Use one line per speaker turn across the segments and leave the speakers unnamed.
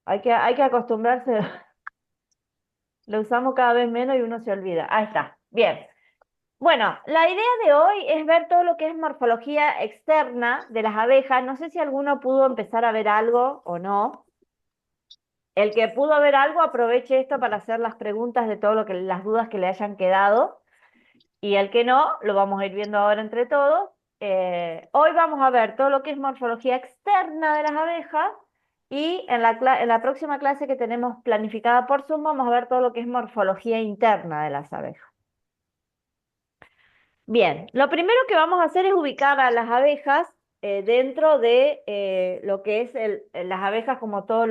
Hay que acostumbrarse, lo usamos cada vez menos y uno se olvida. Ahí está, bien. Bueno, la idea de hoy es ver todo lo que es morfología externa de las abejas. No sé si alguno pudo empezar a ver algo o no. El que pudo ver algo, aproveche esto para hacer las preguntas de todo lo que, las dudas que le hayan quedado. Y el que no, lo vamos a ir viendo ahora entre todos. Hoy vamos a ver todo lo que es morfología externa de las abejas y en la próxima clase que tenemos planificada por Zoom vamos a ver todo lo que es morfología interna de las abejas. Bien, lo primero que vamos a hacer es ubicar a las abejas dentro de lo que es las abejas como todos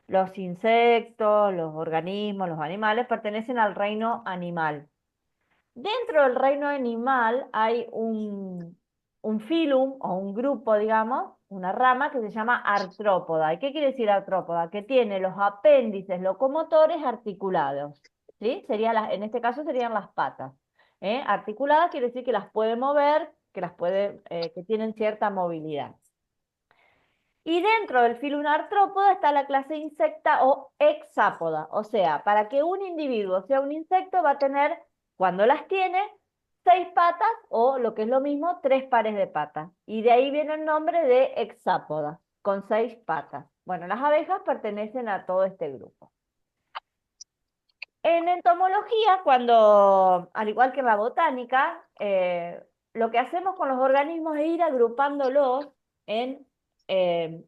los insectos, los organismos, los animales, pertenecen al reino animal. Dentro del reino animal hay un filum o un grupo, digamos, una rama que se llama artrópoda. ¿Y qué quiere decir artrópoda? Que tiene los apéndices locomotores articulados. ¿Sí? En este caso serían las patas. Articuladas quiere decir que las puede mover, que tienen cierta movilidad. Y dentro del filum artrópoda está la clase insecta o hexápoda. O sea, para que un individuo sea un insecto va a tener, cuando las tiene, 6 patas o lo que es lo mismo, 3 pares de patas. Y de ahí viene el nombre de hexápoda, con 6 patas. Bueno, las abejas pertenecen a todo este grupo. En entomología, al igual que en la botánica, lo que hacemos con los organismos es ir agrupándolos en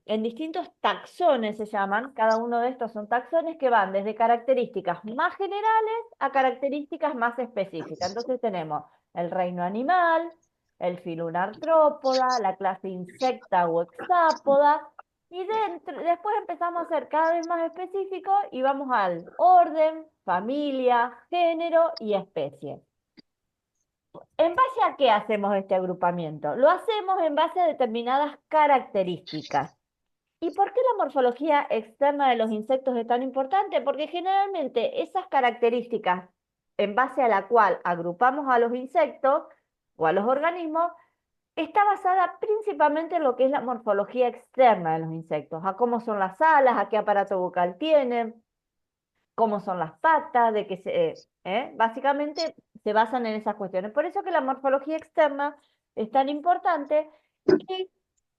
distintos taxones, se llaman. Cada uno de estos son taxones que van desde características más generales a características más específicas. Entonces tenemos el reino animal, el filum artrópoda, la clase insecta o hexápoda, y después empezamos a ser cada vez más específicos y vamos al orden, familia, género y especie. ¿En base a qué hacemos este agrupamiento? Lo hacemos en base a determinadas características. ¿Y por qué la morfología externa de los insectos es tan importante? Porque generalmente esas características en base a la cual agrupamos a los insectos o a los organismos está basada principalmente en lo que es la morfología externa de los insectos, a cómo son las alas, a qué aparato bucal tienen, cómo son las patas, básicamente se basan en esas cuestiones. Por eso que la morfología externa es tan importante y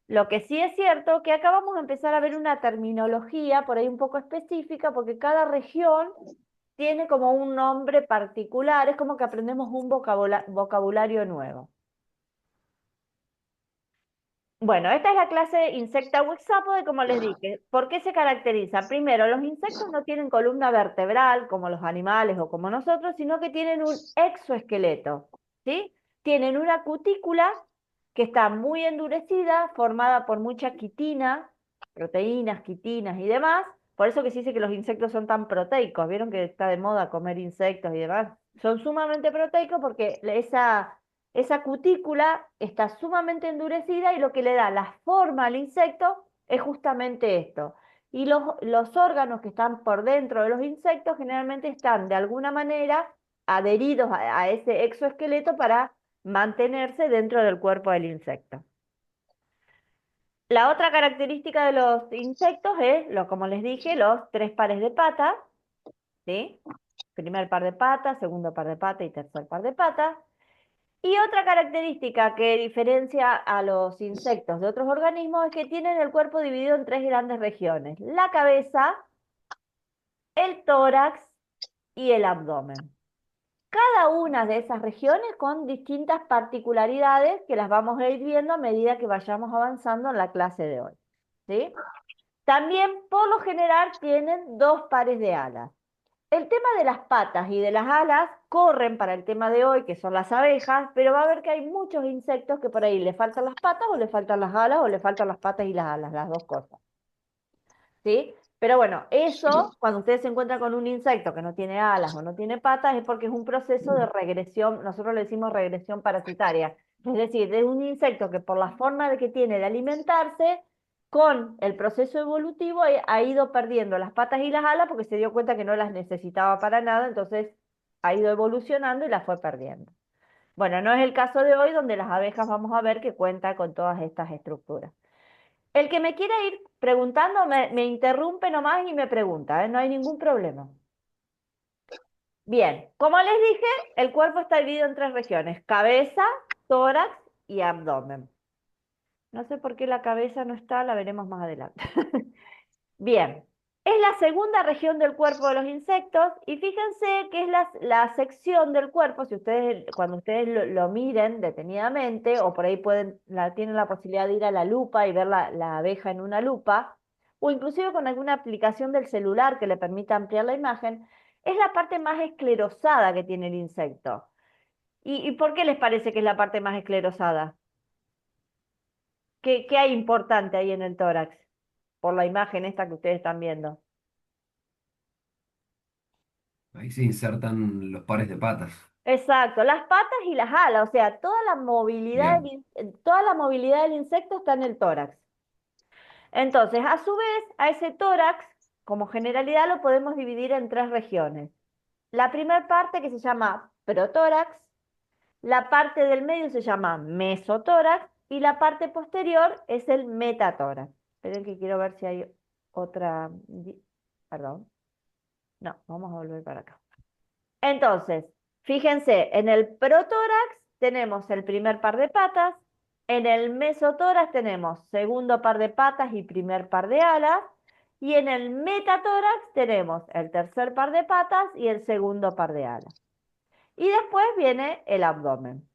lo que sí es cierto que acá vamos a empezar a ver una terminología por ahí un poco específica, porque cada región tiene como un nombre particular, es como que aprendemos un vocabulario nuevo. Bueno, esta es la clase Insecta Wixapode, como les dije. ¿Por qué se caracteriza? Primero, los insectos no tienen columna vertebral como los animales o como nosotros, sino que tienen un exoesqueleto, ¿sí? Tienen una cutícula que está muy endurecida, formada por mucha quitina, proteínas, quitinas y demás. Por eso que se dice que los insectos son tan proteicos. ¿Vieron que está de moda comer insectos y demás? Son sumamente proteicos porque esa cutícula está sumamente endurecida y lo que le da la forma al insecto es justamente esto. Y los órganos que están por dentro de los insectos generalmente están de alguna manera adheridos a ese exoesqueleto para mantenerse dentro del cuerpo del insecto. La otra característica de los insectos es, como les dije, los 3 pares de patas, ¿sí? Primer par de patas, segundo par de patas y tercer par de patas. Y otra característica que diferencia a los insectos de otros organismos es que tienen el cuerpo dividido en 3 grandes regiones: la cabeza, el tórax y el abdomen. Cada una de esas regiones con distintas particularidades que las vamos a ir viendo a medida que vayamos avanzando en la clase de hoy. ¿Sí? También, por lo general, tienen 2 pares de alas. El tema de las patas y de las alas corren para el tema de hoy, que son las abejas, pero va a ver que hay muchos insectos que por ahí le faltan las patas o le faltan las alas o le faltan las patas y las alas, las dos cosas. ¿Sí? Pero bueno, eso, cuando ustedes se encuentran con un insecto que no tiene alas o no tiene patas, es porque es un proceso de regresión, nosotros le decimos regresión parasitaria. Es decir, de un insecto que por la forma de que tiene de alimentarse, con el proceso evolutivo ha ido perdiendo las patas y las alas porque se dio cuenta que no las necesitaba para nada, entonces ha ido evolucionando y las fue perdiendo. Bueno, no es el caso de hoy donde las abejas vamos a ver que cuenta con todas estas estructuras. El que me quiera ir preguntando me interrumpe nomás y me pregunta, ¿eh? No hay ningún problema. Bien, como les dije, el cuerpo está dividido en tres regiones: cabeza, tórax y abdomen. No sé por qué la cabeza no está, la veremos más adelante. Bien, es la segunda región del cuerpo de los insectos y fíjense que es la sección del cuerpo, si ustedes, cuando ustedes lo miren detenidamente, o por ahí tienen la posibilidad de ir a la lupa y ver la abeja en una lupa, o inclusive con alguna aplicación del celular que le permita ampliar la imagen, es la parte más esclerosada que tiene el insecto. ¿Y por qué les parece que es la parte más esclerosada? ¿Qué hay importante ahí en el tórax? Por la imagen esta que ustedes están viendo.
Ahí se insertan los pares de patas.
Exacto, las patas y las alas, o sea,
Bien.
toda la movilidad del insecto está en el tórax. Entonces, a su vez, a ese tórax, como generalidad, lo podemos dividir en tres regiones. La primera parte que se llama protórax, la parte del medio se llama mesotórax y la parte posterior es el metatórax. Esperen que quiero ver si hay otra. Perdón. No, vamos a volver para acá. Entonces, fíjense, en el protórax tenemos el primer par de patas, en el mesotórax tenemos segundo par de patas y primer par de alas, y en el metatórax tenemos el tercer par de patas y el segundo par de alas. Y después viene el abdomen.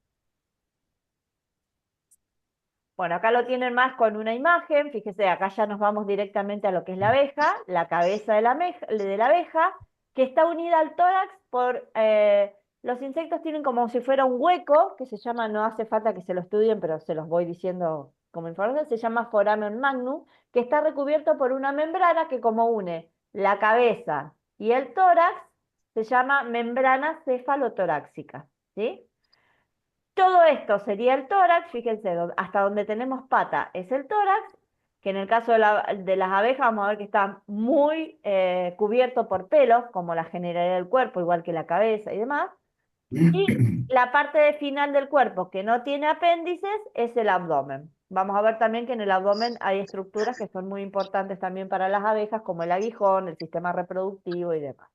Bueno, acá lo tienen más con una imagen. Fíjese, acá ya nos vamos directamente a lo que es la abeja, la cabeza de la abeja, que está unida al tórax los insectos tienen como si fuera un hueco, que se llama, no hace falta que se lo estudien, pero se los voy diciendo como información, se llama foramen magnum, que está recubierto por una membrana que como une la cabeza y el tórax, se llama membrana cefalotorácica, ¿sí? Todo esto sería el tórax, fíjense, hasta donde tenemos pata es el tórax, que en el caso de las abejas vamos a ver que está muy cubierto por pelos, como la generalidad del cuerpo, igual que la cabeza y demás. Y la parte final del cuerpo que no tiene apéndices es el abdomen. Vamos a ver también que en el abdomen hay estructuras que son muy importantes también para las abejas, como el aguijón, el sistema reproductivo y demás.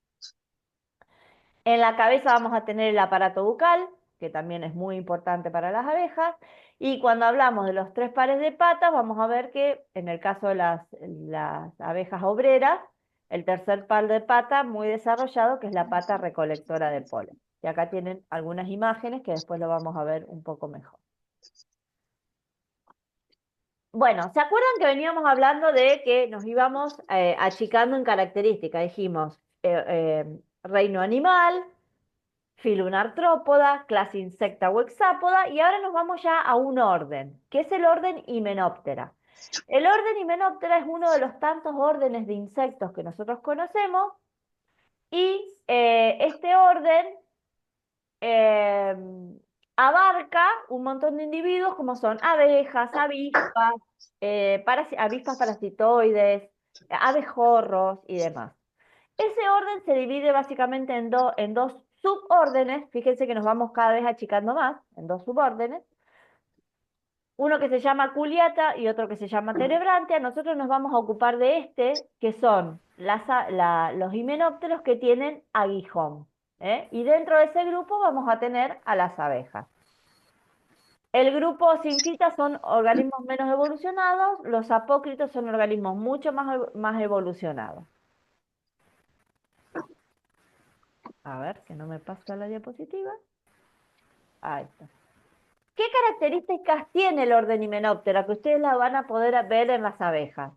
En la cabeza vamos a tener el aparato bucal, que también es muy importante para las abejas. Y cuando hablamos de los tres pares de patas, vamos a ver que en el caso de las abejas obreras, el tercer par de patas muy desarrollado, que es la pata recolectora de polen. Y acá tienen algunas imágenes que después lo vamos a ver un poco mejor. Bueno, ¿se acuerdan que veníamos hablando de que nos íbamos achicando en características? Dijimos reino animal, filo una artrópoda, clase insecta o hexápoda, y ahora nos vamos ya a un orden, que es el orden Hymenoptera. El orden Hymenoptera es uno de los tantos órdenes de insectos que nosotros conocemos, y este orden eh, abarca un montón de individuos como son abejas, avispas, avispas parasitoides, abejorros y demás. Ese orden se divide básicamente en dos subórdenes. Fíjense que nos vamos cada vez achicando más, en dos subórdenes. Uno que se llama culiata y otro que se llama terebrantia. Nosotros nos vamos a ocupar de este, que son los himenópteros que tienen aguijón. ¿Eh? Y dentro de ese grupo vamos a tener a las abejas. El grupo sinfita son organismos menos evolucionados, los apócritos son organismos mucho más evolucionados. A ver, que no me pasa la diapositiva. Ahí está. ¿Qué características tiene el orden Hymenoptera que ustedes la van a poder ver en las abejas?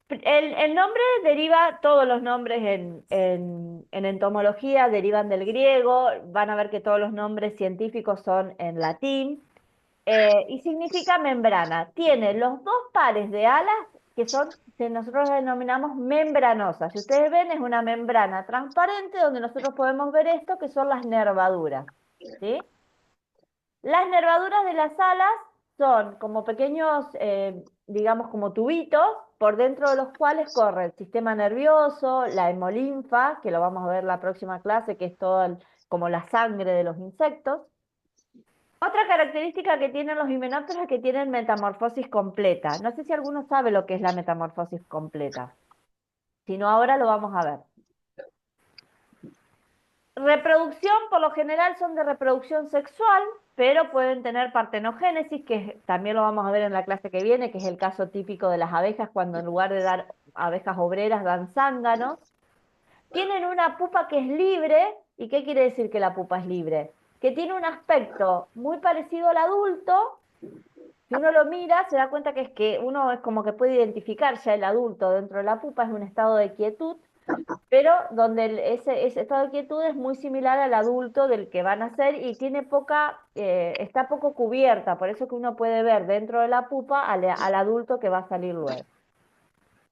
El nombre deriva, todos los nombres en entomología derivan del griego, van a ver que todos los nombres científicos son en latín, y significa membrana. Tiene los dos pares de alas que nosotros denominamos membranosas. Si ustedes ven, es una membrana transparente donde nosotros podemos ver esto, que son las nervaduras. ¿Sí? Las nervaduras de las alas son como pequeños, digamos, como tubitos, por dentro de los cuales corre el sistema nervioso, la hemolinfa, que lo vamos a ver en la próxima clase, que es como la sangre de los insectos. Otra característica que tienen los himenópteros es que tienen metamorfosis completa. No sé si alguno sabe lo que es la metamorfosis completa. Si no, ahora lo vamos a ver. Reproducción, por lo general, son de reproducción sexual, pero pueden tener partenogénesis, también lo vamos a ver en la clase que viene, que es el caso típico de las abejas, cuando en lugar de dar abejas obreras dan zánganos. Tienen una pupa que es libre. ¿Y qué quiere decir que la pupa es libre? Que tiene un aspecto muy parecido al adulto. Si uno lo mira, se da cuenta que es que uno es como que puede identificar ya el adulto dentro de la pupa, es un estado de quietud, pero donde ese estado de quietud es muy similar al adulto del que van a nacer y tiene está poco cubierta, por eso que uno puede ver dentro de la pupa al adulto que va a salir luego.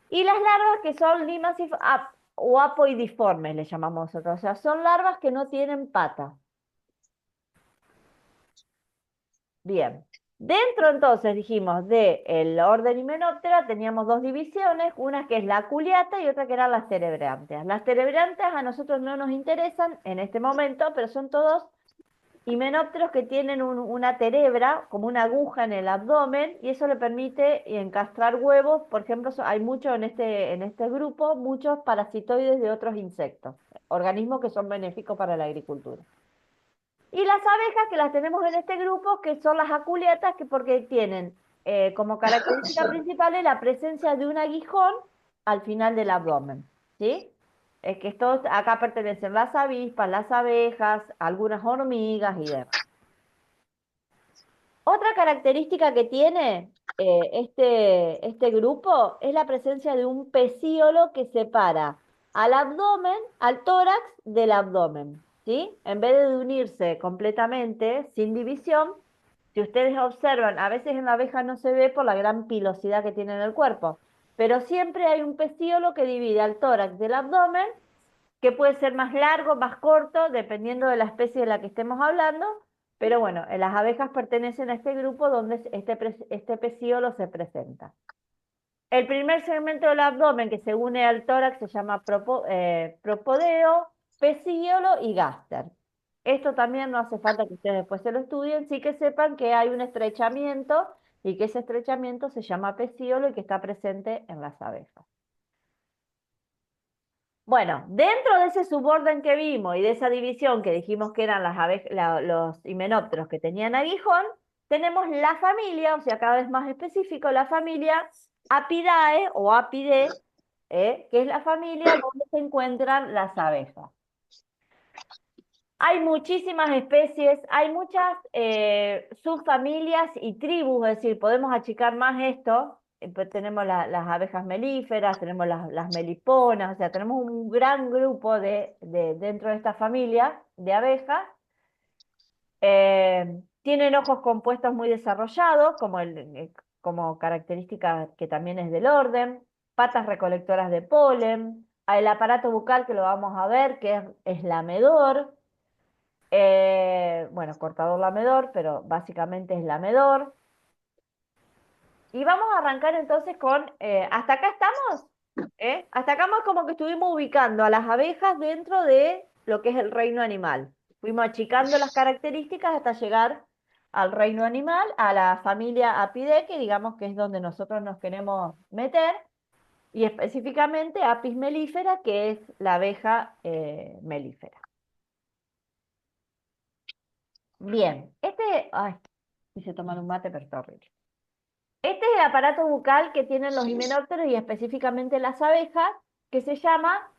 Y las larvas que son limas o apoidiformes, le llamamos nosotros, o sea, son larvas que no tienen pata. Bien. Dentro entonces, dijimos, del orden Hymenoptera teníamos dos divisiones, una que es la aculeata y otra que eran las terebranteas. Las terebranteas a nosotros no nos interesan en este momento, pero son todos himenópteros que tienen una terebra, como una aguja en el abdomen, y eso le permite encastrar huevos. Por ejemplo, hay muchos en este grupo, muchos parasitoides de otros insectos, organismos que son benéficos para la agricultura. Y las abejas que las tenemos en este grupo, que son las aculeatas, que porque tienen como característica principal la presencia de un aguijón al final del abdomen, ¿sí? Es que estos acá pertenecen las avispas, las abejas, algunas hormigas y demás. Otra característica que tiene este grupo es la presencia de un pecíolo que separa al abdomen, al tórax del abdomen, ¿sí? En vez de unirse completamente, sin división, si ustedes observan, a veces en la abeja no se ve por la gran pilosidad que tiene en el cuerpo, pero siempre hay un pecíolo que divide al tórax del abdomen, que puede ser más largo, más corto, dependiendo de la especie de la que estemos hablando, pero bueno, las abejas pertenecen a este grupo donde este pecíolo se presenta. El primer segmento del abdomen que se une al tórax se llama propodeo, pecíolo y gáster. Esto también no hace falta que ustedes después se lo estudien, sí que sepan que hay un estrechamiento y que ese estrechamiento se llama pecíolo y que está presente en las abejas. Bueno, dentro de ese suborden que vimos y de esa división que dijimos que eran los himenópteros que tenían aguijón, tenemos la familia, o sea, cada vez más específico, la familia Apidae o Apidae, que es la familia donde se encuentran las abejas. Hay muchísimas especies, hay muchas subfamilias y tribus, es decir, podemos achicar más esto. Pues tenemos las abejas melíferas, tenemos las meliponas, o sea, tenemos un gran grupo dentro de esta familia de abejas. Tienen ojos compuestos muy desarrollados, como característica que también es del orden, patas recolectoras de polen, el aparato bucal que lo vamos a ver, que es lamedor. Bueno, cortador lamedor, pero básicamente es lamedor. Y vamos a arrancar entonces ¿hasta acá estamos? Hasta acá más como que estuvimos ubicando a las abejas dentro de lo que es el reino animal. Fuimos achicando las características hasta llegar al reino animal, a la familia Apidae, que digamos que es donde nosotros nos queremos meter, y específicamente Apis mellifera, que es la abeja melífera. Bien, ay, quise tomar un mate, pero está horrible. Este es el aparato bucal que tienen los himenópteros y específicamente las abejas, que se llama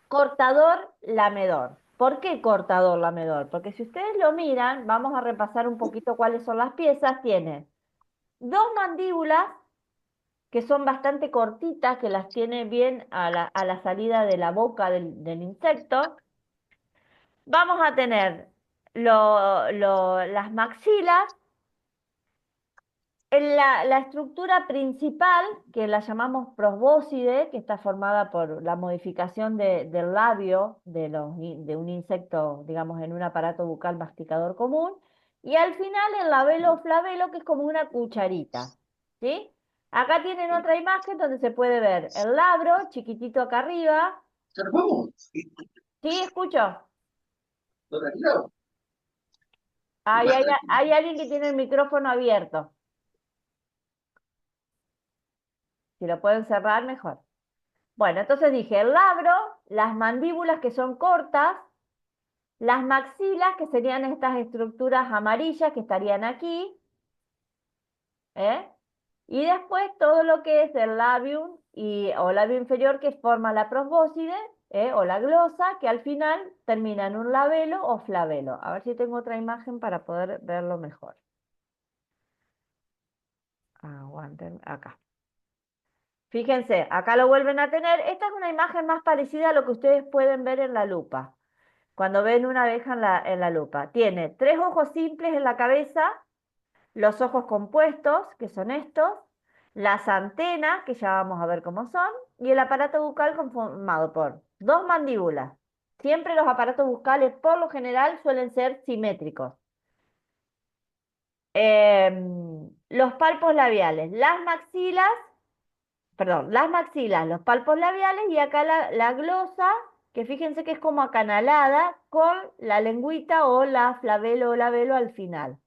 cortador lamedor. ¿Por qué cortador lamedor? Porque si ustedes lo miran, vamos a repasar un poquito cuáles son las piezas. Tiene dos mandíbulas que son bastante cortitas, que las tiene bien a la salida de la boca del insecto. Vamos a tener las maxilas. La estructura principal, que la llamamos probóscide, que está formada por la modificación del labio de un insecto, digamos, en un aparato bucal masticador común, y al final el labelo o flavelo, que es como una cucharita, ¿sí? Acá tienen otra imagen donde se puede ver el labro, chiquitito acá arriba.
¿Ya nos vamos?
¿Sí? ¿Escucho?
¿No, tranquilo?
Hay alguien que tiene el micrófono abierto. Si lo pueden cerrar, mejor. Bueno, entonces dije el labro, las mandíbulas que son cortas, las maxilas, que serían estas estructuras amarillas que estarían aquí, ¿eh? Y después todo lo que es el labium o labio inferior que forma la probóscide, o la glosa, que al final termina en un labelo o flabelo. A ver si tengo otra imagen para poder verlo mejor. Aguanten, acá. Fíjense, acá lo vuelven a tener. Esta es una imagen más parecida a lo que ustedes pueden ver en la lupa. Cuando ven una abeja en la lupa. Tiene tres ojos simples en la cabeza, los ojos compuestos, que son estos, las antenas, que ya vamos a ver cómo son, y el aparato bucal conformado por dos mandíbulas. Siempre los aparatos bucales, por lo general, suelen ser simétricos. Los palpos labiales, las maxilas, perdón, las maxilas, los palpos labiales y acá la glosa, que fíjense que es como acanalada con la lengüita o la flabelo o labelo al final.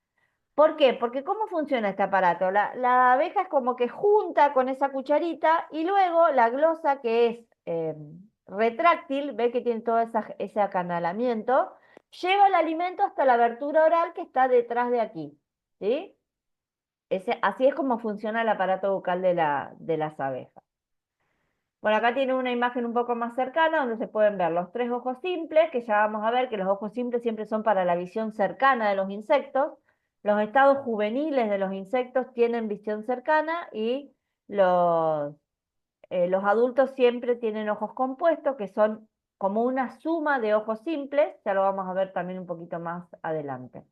¿Por qué? Porque ¿cómo funciona este aparato? La abeja es como que junta con esa cucharita y luego la glosa que es retráctil, ve que tiene todo ese acanalamiento, lleva el alimento hasta la abertura oral que está detrás de aquí. ¿Sí? Así es como funciona el aparato bucal de las abejas. Bueno, acá tiene una imagen un poco más cercana donde se pueden ver los tres ojos simples, que ya vamos a ver que los ojos simples siempre son para la visión cercana de los insectos. Los estados juveniles de los insectos tienen visión cercana y los adultos siempre tienen ojos compuestos, que son como una suma de ojos simples. Ya lo vamos a ver también un poquito más adelante.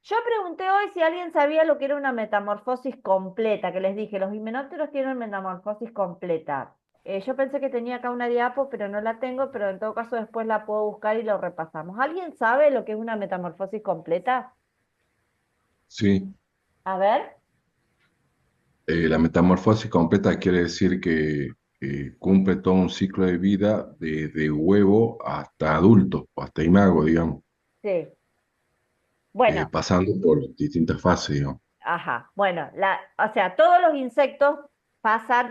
Yo pregunté hoy si alguien sabía lo que era una metamorfosis completa, que les dije, los himenópteros tienen metamorfosis completa. Yo pensé que tenía acá una diapo, pero no la tengo, pero en todo caso después la puedo buscar y lo repasamos. ¿Alguien sabe lo que es una metamorfosis completa?
Sí,
A ver.
la metamorfosis completa quiere decir que cumple todo un ciclo de vida desde huevo hasta adulto, o hasta imago, digamos,
Sí. Bueno,
pasando por distintas fases, digamos.
ajá. Bueno, o sea, todos los insectos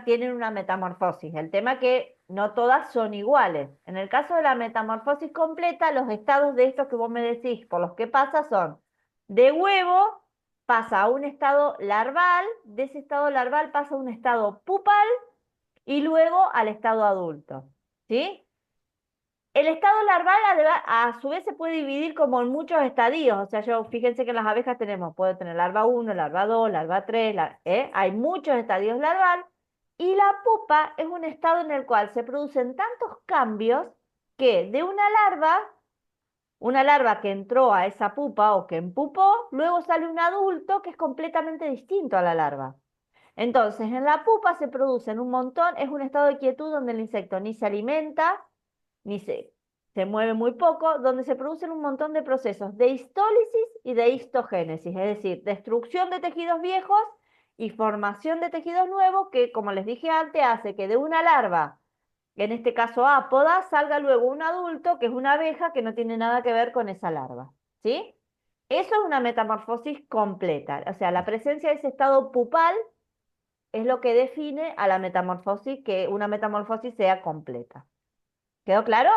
tienen una metamorfosis. El tema es que no todas son iguales. En el caso de la metamorfosis completa, los estados de estos que vos me decís por los que pasa son de huevo, pasa a un estado larval, de ese estado larval pasa a un estado pupal y luego al estado adulto. ¿Sí? El estado larval a su vez se puede dividir como en muchos estadios. O sea, fíjense que en las abejas puede tener larva uno, larva 2, larva 3, hay muchos estadios larval. Y la pupa es un estado en el cual se producen tantos cambios que de una larva que entró a esa pupa o que empupó, luego sale un adulto que es completamente distinto a la larva. Entonces, en la pupa se producen un montón, es un estado de quietud donde el insecto ni se alimenta, ni se mueve muy poco, donde se producen un montón de procesos de histólisis y de histogénesis, es decir, destrucción de tejidos viejos y formación de tejidos nuevos que, como les dije antes, hace que de una larva, en este caso ápoda, salga luego un adulto, que es una abeja que no tiene nada que ver con esa larva. ¿Sí? Eso es una metamorfosis completa, o sea, la presencia de ese estado pupal es lo que define a la metamorfosis, que una metamorfosis sea completa. ¿Quedó claro?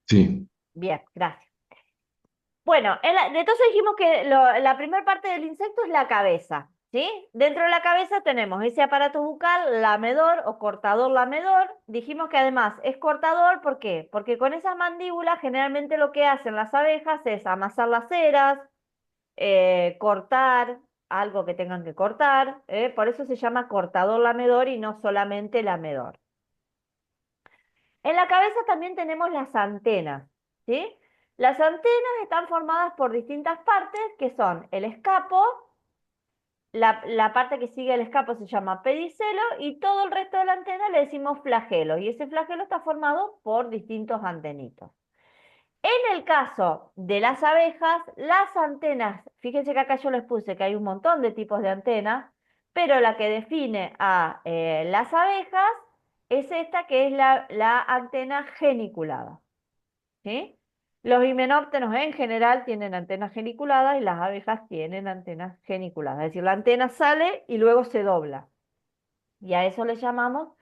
Sí,
Bien, gracias. Bueno, entonces dijimos que la primera parte del insecto es la cabeza, ¿sí? Dentro de la cabeza tenemos ese aparato bucal, lamedor o cortador lamedor. Dijimos que además es cortador, ¿por qué? Porque con esas mandíbulas generalmente lo que hacen las abejas es amasar las ceras, cortar algo que tengan que cortar, por eso se llama cortador lamedor y no solamente lamedor. En la cabeza también tenemos las antenas, ¿sí? Las antenas están formadas por distintas partes que son el escapo, la parte que sigue el escapo se llama pedicelo y todo el resto de la antena le decimos flagelo y ese flagelo está formado por distintos antenitos. En el caso de las abejas, las antenas, fíjense que acá yo les puse que hay un montón de tipos de antenas, pero la que define a las abejas es esta que es la antena geniculada. ¿sí? Los himenópteros en general tienen antenas geniculadas y las abejas tienen antenas geniculadas. Es decir, la antena sale y luego se dobla. Y a eso le llamamos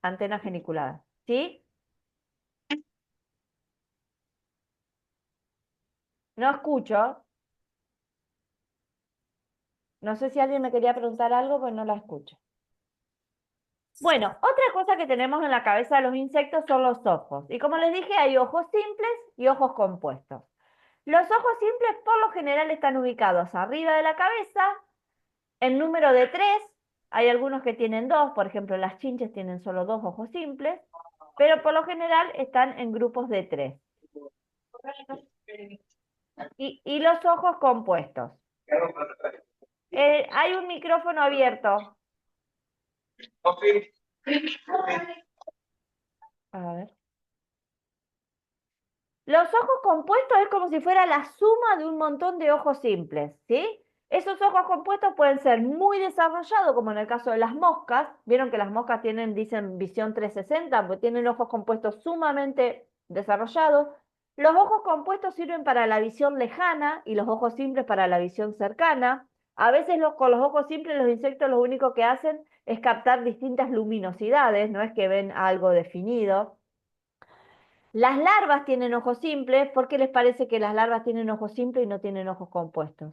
antenas geniculadas. ¿Sí? No escucho. No sé si alguien me quería preguntar algo, pues no la escucho. Bueno, otra cosa que tenemos en la cabeza de los insectos son los ojos. Y como les dije, hay ojos simples y ojos compuestos. Los ojos simples por lo general están ubicados arriba de la cabeza, en número de 3. Hay algunos que tienen 2, por ejemplo, las chinches tienen solo 2 ojos simples, pero por lo general están en grupos de 3. Y los ojos compuestos. Hay un micrófono abierto. A ver. Los ojos compuestos es como si fuera la suma de un montón de ojos simples, ¿sí? Esos ojos compuestos pueden ser muy desarrollados, como en el caso de las moscas. Vieron que las moscas dicen visión 360, porque tienen ojos compuestos sumamente desarrollados. Los ojos compuestos sirven para la visión lejana y los ojos simples para la visión cercana. A veces con los ojos simples los insectos lo único que hacen es captar distintas luminosidades, no es que ven algo definido. Las larvas tienen ojos simples. ¿Por qué les parece que las larvas tienen ojos simples y no tienen ojos compuestos?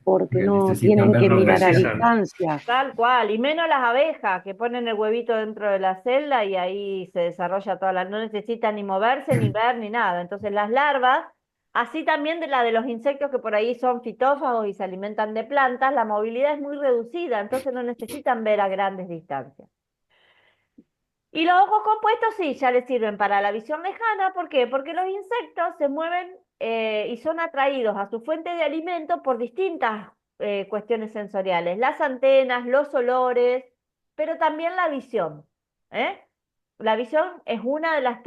Porque
Porque
no
necesitan
tienen que
verlo
mirar a
recién.
distancia.
Tal cual, y menos las abejas que ponen el huevito dentro de la celda y ahí se desarrolla toda la... No necesitan ni moverse, ni ver, ni nada. Entonces las larvas, así también de la de los insectos que por ahí son fitófagos y se alimentan de plantas, la movilidad es muy reducida, entonces no necesitan ver a grandes distancias. Y los ojos compuestos sí, ya les sirven para la visión lejana. ¿Por qué? Porque los insectos se mueven y son atraídos a su fuente de alimento por distintas cuestiones sensoriales, las antenas, los olores, pero también la visión. ¿Eh? La visión es una de las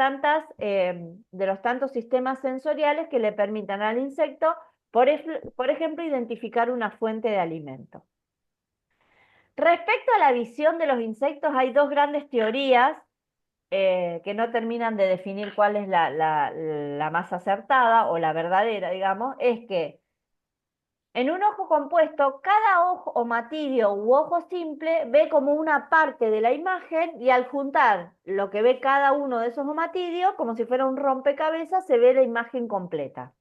de los tantos sistemas sensoriales que le permitan al insecto, por ejemplo, identificar una fuente de alimento. Respecto a la visión de los insectos, hay dos grandes teorías que no terminan de definir cuál es la más acertada o la verdadera, digamos. Es que en un ojo compuesto, cada ojo omatidio u ojo simple ve como una parte de la imagen y al juntar lo que ve cada uno de esos omatidios, como si fuera un rompecabezas, se ve la imagen completa.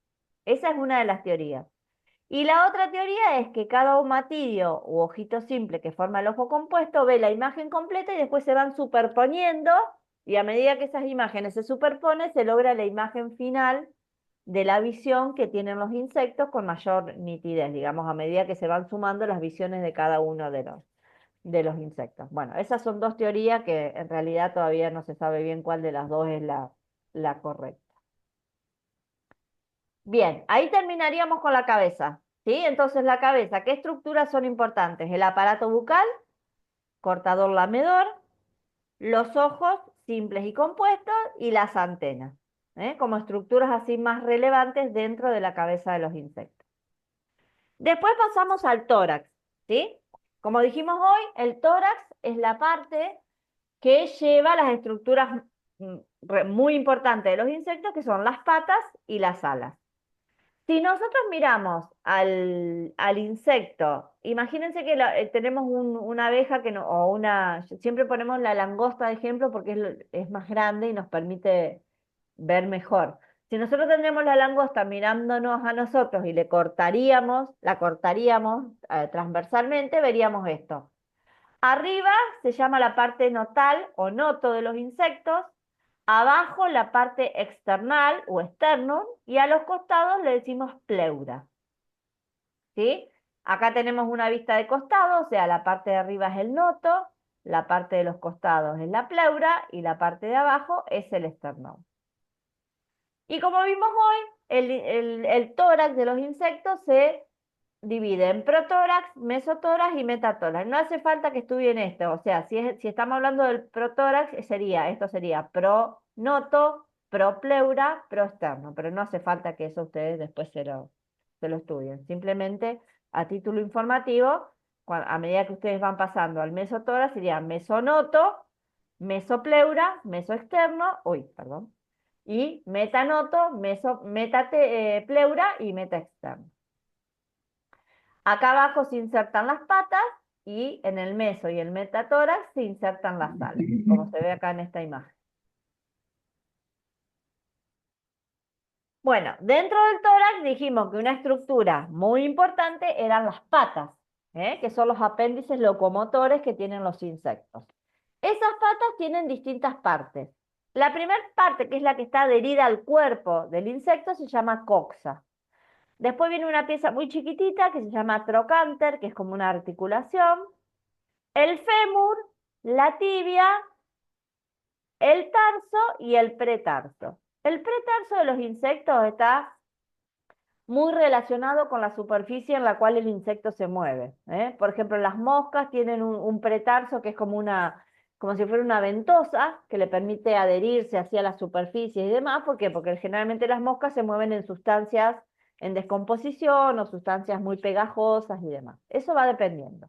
Esa es una de las teorías. Y la otra teoría es que cada omatidio u ojito simple que forma el ojo compuesto ve la imagen completa y después se van superponiendo y a medida que esas imágenes se superponen se logra la imagen final de la visión que tienen los insectos con mayor nitidez, digamos, a medida que se van sumando las visiones de cada uno de los insectos. Bueno, esas son dos teorías que en realidad todavía no se sabe bien cuál de las dos es la correcta. Bien, ahí terminaríamos con la cabeza, ¿sí? Entonces la cabeza, ¿qué estructuras son importantes? El aparato bucal, cortador lamedor, los ojos simples y compuestos y las antenas, como estructuras así más relevantes dentro de la cabeza de los insectos. Después pasamos al tórax, ¿sí? Como dijimos hoy, el tórax es la parte que lleva las estructuras muy importantes de los insectos, que son las patas y las alas. Si nosotros miramos al insecto, imagínense que tenemos una abeja que no, o una, siempre ponemos la langosta de ejemplo porque es más grande y nos permite ver mejor. Si nosotros tendríamos la langosta mirándonos a nosotros y la cortaríamos transversalmente, veríamos esto. Arriba se llama la parte notal o noto de los insectos, abajo la parte external o esternum y a los costados le decimos pleura. ¿Sí? Acá tenemos una vista de costado, o sea, la parte de arriba es el noto, la parte de los costados es la pleura y la parte de abajo es el esternón. Y como vimos hoy, el tórax de los insectos se divide en protórax, mesotórax y metatórax. No hace falta que estudien esto, o sea, si estamos hablando del protórax, esto sería pronoto, propleura, proexterno, pero no hace falta que eso ustedes después se lo estudien. Simplemente a título informativo, a medida que ustedes van pasando al mesotórax, sería mesonoto, mesopleura, mesoexterno, uy, perdón, y metanoto, metatepleura y metaexterno. Acá abajo se insertan las patas y en el meso y el metatórax se insertan las alas, como se ve acá en esta imagen. Bueno, dentro del tórax dijimos que una estructura muy importante eran las patas, que son los apéndices locomotores que tienen los insectos. Esas patas tienen distintas partes. La primera parte, que es la que está adherida al cuerpo del insecto, se llama coxa. Después viene una pieza muy chiquitita que se llama trocánter, que es como una articulación. El fémur, la tibia, el tarso y el pretarso. El pretarso de los insectos está muy relacionado con la superficie en la cual el insecto se mueve. Por ejemplo, las moscas tienen un pretarso que es como si fuera una ventosa que le permite adherirse hacia las superficies y demás. ¿Por qué? Porque generalmente las moscas se mueven en sustancias en descomposición o sustancias muy pegajosas y demás. Eso va dependiendo.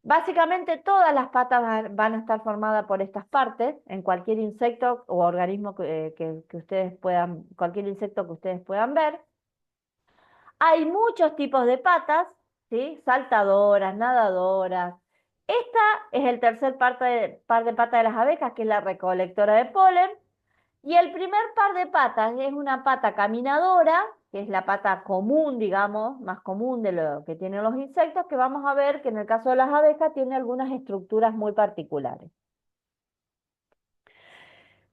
Básicamente todas las patas van a estar formadas por estas partes en cualquier insecto o organismo que ustedes puedan, cualquier insecto que ustedes puedan ver. Hay muchos tipos de patas, ¿sí? Saltadoras, nadadoras. Esta es el tercer par de patas de las abejas, que es la recolectora de polen. Y el primer par de patas es una pata caminadora, que es la pata común, digamos, más común de lo que tienen los insectos, que vamos a ver que en el caso de las abejas tiene algunas estructuras muy particulares.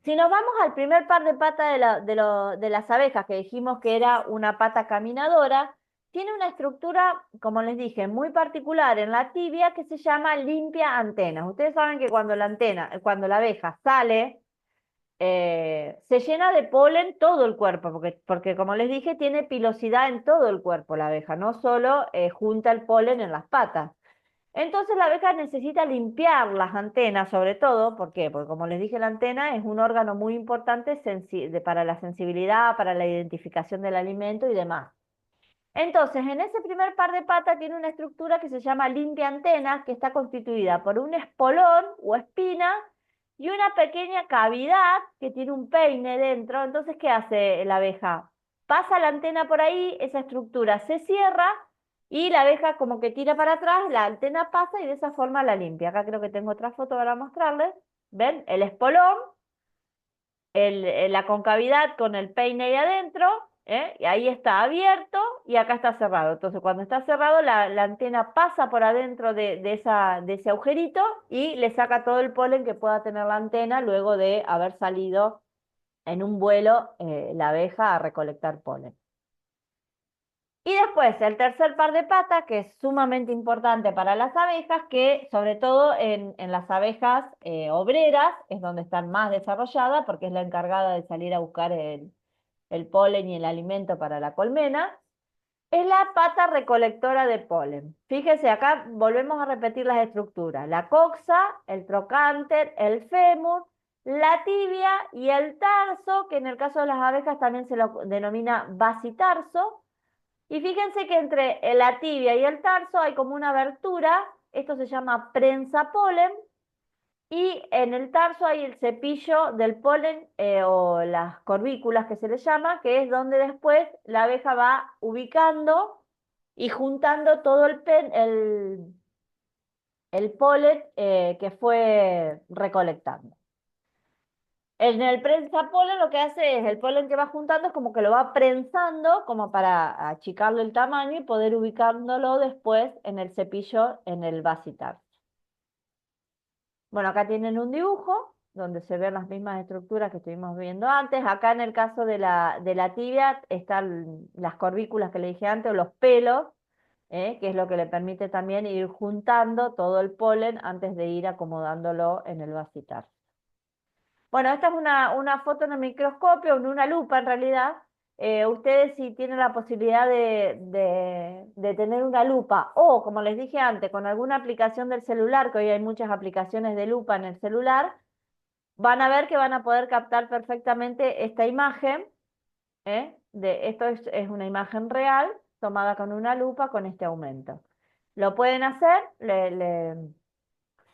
Si nos vamos al primer par de patas de las abejas, que dijimos que era una pata caminadora, tiene una estructura, como les dije, muy particular en la tibia que se llama limpia antenas. Ustedes saben que cuando la abeja sale, se llena de polen todo el cuerpo, porque como les dije, tiene pilosidad en todo el cuerpo la abeja, no solo junta el polen en las patas. Entonces la abeja necesita limpiar las antenas, sobre todo, ¿por qué? Porque como les dije, la antena es un órgano muy importante para la sensibilidad, para la identificación del alimento y demás. Entonces, en ese primer par de patas tiene una estructura que se llama limpia antena, que está constituida por un espolón o espina y una pequeña cavidad que tiene un peine dentro. Entonces, ¿qué hace la abeja? Pasa la antena por ahí, esa estructura se cierra y la abeja como que tira para atrás, la antena pasa y de esa forma la limpia. Acá creo que tengo otra foto para mostrarles. ¿Ven? El espolón, la concavidad con el peine ahí adentro, y ahí está abierto y acá está cerrado. Entonces, cuando está cerrado, la antena pasa por adentro de ese agujerito y le saca todo el polen que pueda tener la antena luego de haber salido en un vuelo la abeja a recolectar polen. Y después, el tercer par de patas, que es sumamente importante para las abejas, que sobre todo en las abejas obreras es donde están más desarrolladas, porque es la encargada de salir a buscar el polen y el alimento para la colmena, es la pata recolectora de polen. Fíjense, acá volvemos a repetir las estructuras. La coxa, el trocánter, el fémur, la tibia y el tarso, que en el caso de las abejas también se lo denomina basitarso. Y fíjense que entre la tibia y el tarso hay como una abertura, esto se llama prensa polen, y en el tarso hay el cepillo del polen o las corvículas que se le llama, que es donde después la abeja va ubicando y juntando todo el polen que fue recolectando. En el prensa polen lo que hace es el polen que va juntando es como que lo va prensando como para achicarle el tamaño y poder ubicándolo después en el cepillo en el vasitar. Bueno, acá tienen un dibujo donde se ven las mismas estructuras que estuvimos viendo antes. Acá en el caso de la tibia están las corvículas que le dije antes o los pelos, que es lo que le permite también ir juntando todo el polen antes de ir acomodándolo en el vasitar. Bueno, esta es una foto en el microscopio, en una lupa en realidad. Ustedes si tienen la posibilidad de tener una lupa o, como les dije antes, con alguna aplicación del celular, que hoy hay muchas aplicaciones de lupa en el celular, van a ver que van a poder captar perfectamente esta imagen. Esto es una imagen real tomada con una lupa con este aumento. Lo pueden hacer,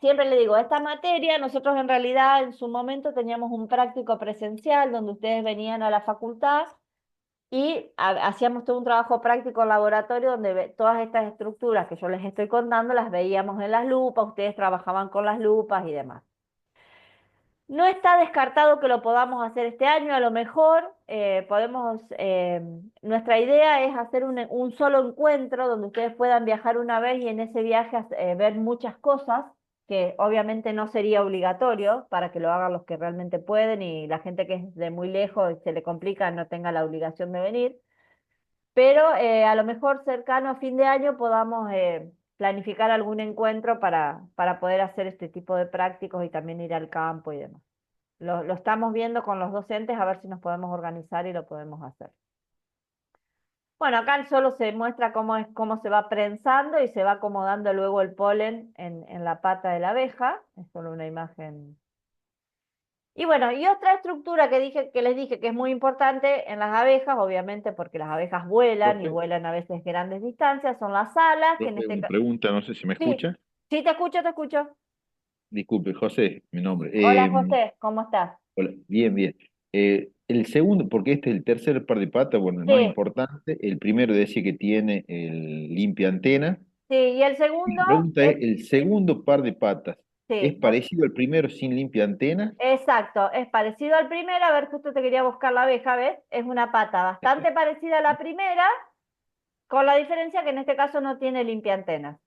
siempre le digo, esta materia, nosotros en realidad en su momento teníamos un práctico presencial donde ustedes venían a la facultad y hacíamos todo un trabajo práctico en laboratorio donde todas estas estructuras que yo les estoy contando las veíamos en las lupas, ustedes trabajaban con las lupas y demás. No está descartado que lo podamos hacer este año, a lo mejor nuestra idea es hacer un solo encuentro donde ustedes puedan viajar una vez y en ese viaje ver muchas cosas, que obviamente no sería obligatorio para que lo hagan los que realmente pueden y la gente que es de muy lejos y se le complica no tenga la obligación de venir, pero a lo mejor cercano a fin de año podamos planificar algún encuentro para poder hacer este tipo de prácticos y también ir al campo y demás. Lo estamos viendo con los docentes a ver si nos podemos organizar y lo podemos hacer. Bueno, acá solo se muestra cómo se va prensando y se va acomodando luego el polen en la pata de la abeja. Es solo una imagen. Y bueno, y otra estructura que les dije que es muy importante en las abejas, obviamente porque las abejas vuelan y
Profe,
vuelan a veces grandes distancias, son las alas, que en
profe,
este
una
caso...
pregunta, no sé si me
Sí,
escucha.
sí, te escucho, te escucho.
Disculpe, José, mi nombre.
Hola José, ¿cómo estás?
Hola, bien, bien. El segundo, porque este es el tercer par de patas, bueno, el más
Sí,
importante. El primero decía que tiene el limpia antena.
sí, y el segundo
La pregunta
es...
es, ¿el segundo par de patas es
Sí,
parecido al primero sin limpia antena?
exacto, es parecido al primero, a ver, justo te quería buscar la abeja, ¿ves? Es una pata bastante parecida a la primera, con la diferencia que en este caso no tiene limpiantenas.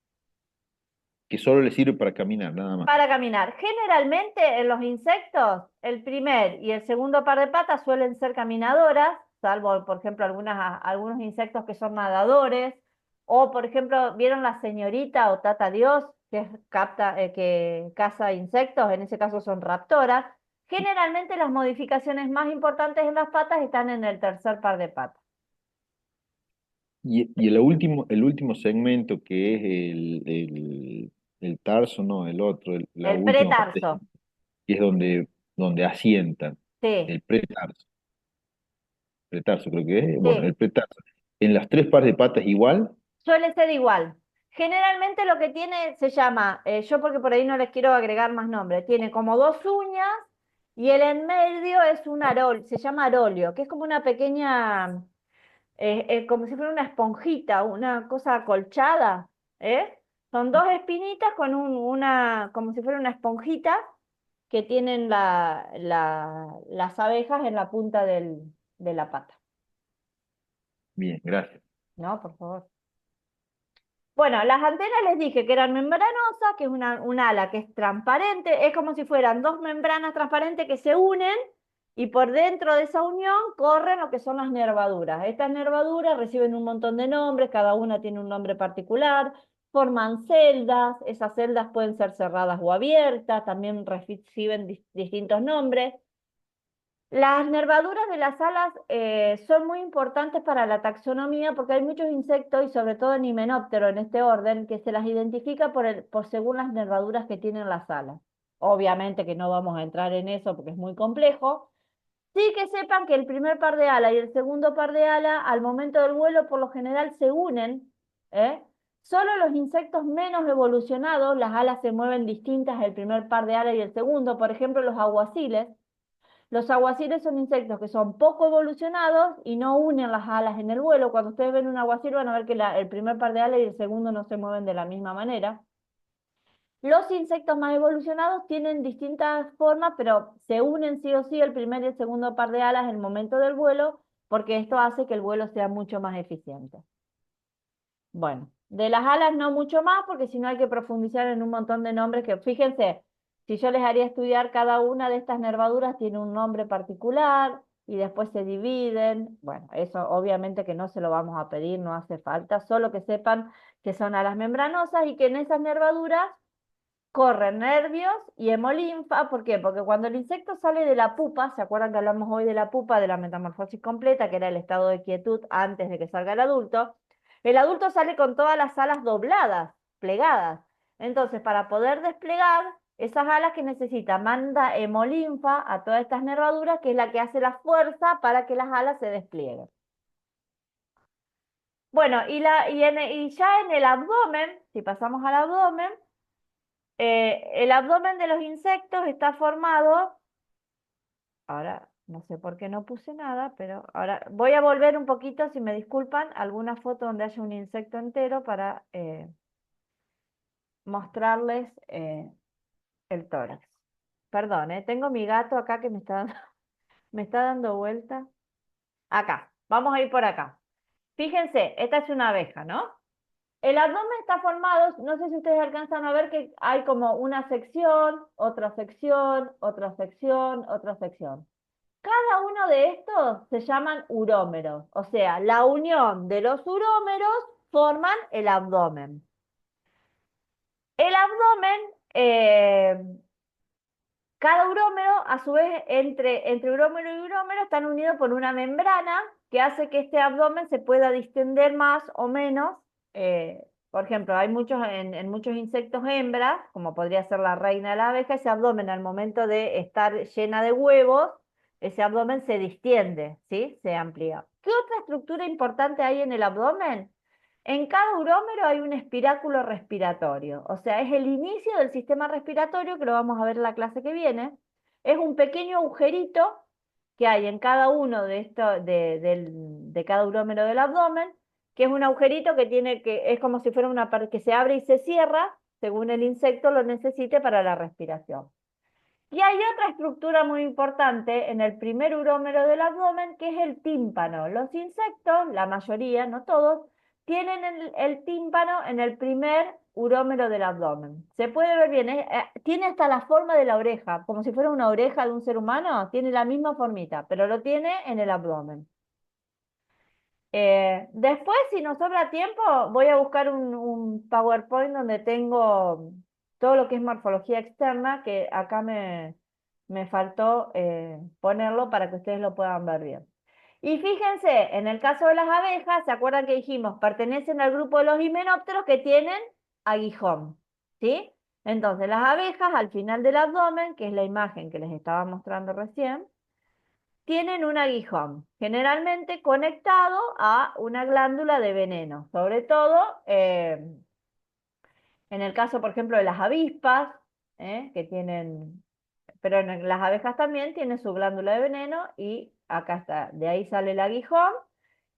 Que solo le sirve para caminar, nada más.
Para caminar, generalmente en los insectos, el primer y el segundo par de patas suelen ser caminadoras, salvo, por ejemplo, algunos insectos que son nadadores, o, por ejemplo, ¿vieron la señorita o tata Dios que caza insectos? En ese caso son raptoras. Generalmente las modificaciones más importantes en las patas están en el tercer par de patas.
Y el último segmento que es el tarso, no, el otro, la
El
última parte,
pretarso,
que es donde asientan,
sí,
el pretarso. Pretarso creo que es, bueno,
sí.
el pretarso. En las tres pares de patas igual,
Suele ser igual. Generalmente lo que tiene se llama, yo porque por ahí no les quiero agregar más nombre, tiene como dos uñas y el en medio es un arol, se llama arolio, que es como una pequeña, como si fuera una esponjita, una cosa acolchada, ¿eh? Son dos espinitas con como si fuera una esponjita que tienen las abejas en la punta de la pata,
bien, gracias.
¿no? Por favor. Bueno, las antenas les dije que eran membranosas, que es un ala que es transparente, es como si fueran dos membranas transparentes que se unen y por dentro de esa unión corren lo que son las nervaduras. Estas nervaduras reciben un montón de nombres, cada una tiene un nombre particular, forman celdas, esas celdas pueden ser cerradas o abiertas, también reciben distintos nombres. Las nervaduras de las alas son muy importantes para la taxonomía porque hay muchos insectos y sobre todo en himenóptero en este orden que se las identifica por según las nervaduras que tienen las alas. Obviamente que no vamos a entrar en eso porque es muy complejo. Sí que sepan que el primer par de ala y el segundo par de ala al momento del vuelo por lo general se unen, ¿eh? Solo los insectos menos evolucionados, las alas se mueven distintas el primer par de ala y el segundo, por ejemplo los aguaciles. Los aguaciles son insectos que son poco evolucionados y no unen las alas en el vuelo. Cuando ustedes ven un aguacil van a ver que el primer par de alas y el segundo no se mueven de la misma manera. Los insectos más evolucionados tienen distintas formas, pero se unen sí o sí el primer y el segundo par de alas en el momento del vuelo, porque esto hace que el vuelo sea mucho más eficiente. Bueno, de las alas no mucho más, porque si no hay que profundizar en un montón de nombres que, fíjense, si yo les haría estudiar cada una de estas nervaduras tiene un nombre particular y después se dividen. Bueno, eso obviamente que no se lo vamos a pedir, no hace falta, solo que sepan que son alas membranosas y que en esas nervaduras corren nervios y hemolinfa. ¿Por qué? Porque cuando el insecto sale de la pupa, ¿se acuerdan que hablamos hoy de la pupa, de la metamorfosis completa, que era el estado de quietud antes de que salga el adulto? El adulto sale con todas las alas dobladas, plegadas. Entonces, para poder desplegar esas alas que necesita, manda hemolinfa a todas estas nervaduras, que es la que hace la fuerza para que las alas se desplieguen. Bueno, y ya en el abdomen, si pasamos al abdomen, El abdomen de los insectos está formado, ahora no sé por qué no puse nada, pero ahora voy a volver un poquito, si me disculpan, alguna foto donde haya un insecto entero para mostrarles el tórax. Perdón, tengo mi gato acá que me está dando, me está dando vuelta. Acá, vamos a ir por acá. Fíjense, esta es una abeja, ¿no? El abdomen está formado, no sé si ustedes alcanzan a ver que hay como una sección, otra sección, otra sección, otra sección. Cada uno de estos se llaman urómeros, o sea, la unión de los urómeros forman el abdomen. El abdomen, cada urómero, a su vez, entre urómero y urómero, están unidos por una membrana que hace que este abdomen se pueda distender más o menos. Por ejemplo, hay muchos, en muchos insectos hembras, como podría ser la reina de la abeja, ese abdomen al momento de estar llena de huevos, ese abdomen se distiende, ¿sí? Se amplía. ¿Qué otra estructura importante hay en el abdomen? En cada urómero hay un espiráculo respiratorio, o sea, es el inicio del sistema respiratorio, que lo vamos a ver en la clase que viene. Es un pequeño agujerito que hay en cada uno de cada urómero del abdomen, que es un agujerito es como si fuera una que se abre y se cierra, según el insecto lo necesite para la respiración. Y hay otra estructura muy importante en el primer urómero del abdomen, que es el tímpano. Los insectos, la mayoría, no todos, tienen el tímpano en el primer urómero del abdomen. Se puede ver bien, tiene hasta la forma de la oreja, como si fuera una oreja de un ser humano, tiene la misma formita, pero lo tiene en el abdomen. Después, si nos sobra tiempo, voy a buscar un PowerPoint donde tengo todo lo que es morfología externa, que acá me faltó ponerlo para que ustedes lo puedan ver bien. Y fíjense, en el caso de las abejas, ¿se acuerdan que dijimos? Pertenecen al grupo de los himenópteros que tienen aguijón, ¿sí? Entonces, las abejas al final del abdomen, que es la imagen que les estaba mostrando recién, tienen un aguijón, generalmente conectado a una glándula de veneno, sobre todo en el caso, por ejemplo, de las avispas, que tienen, pero en las abejas también tienen su glándula de veneno y acá está, de ahí sale el aguijón.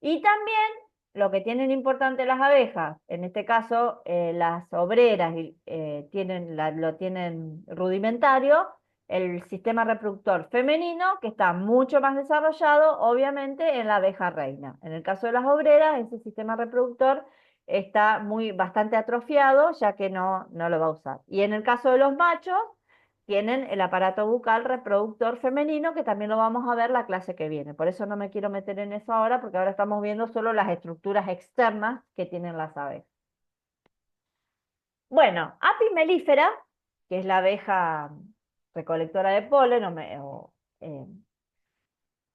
Y también lo que tienen importante las abejas, en este caso las obreras lo tienen rudimentario, el sistema reproductor femenino, que está mucho más desarrollado, obviamente, en la abeja reina. En el caso de las obreras, ese sistema reproductor está bastante atrofiado, ya que no lo va a usar. Y en el caso de los machos, tienen el aparato bucal reproductor femenino, que también lo vamos a ver la clase que viene. Por eso no me quiero meter en eso ahora, porque ahora estamos viendo solo las estructuras externas que tienen las abejas. Bueno, Apis mellifera, que es la abeja recolectora de polen, eh,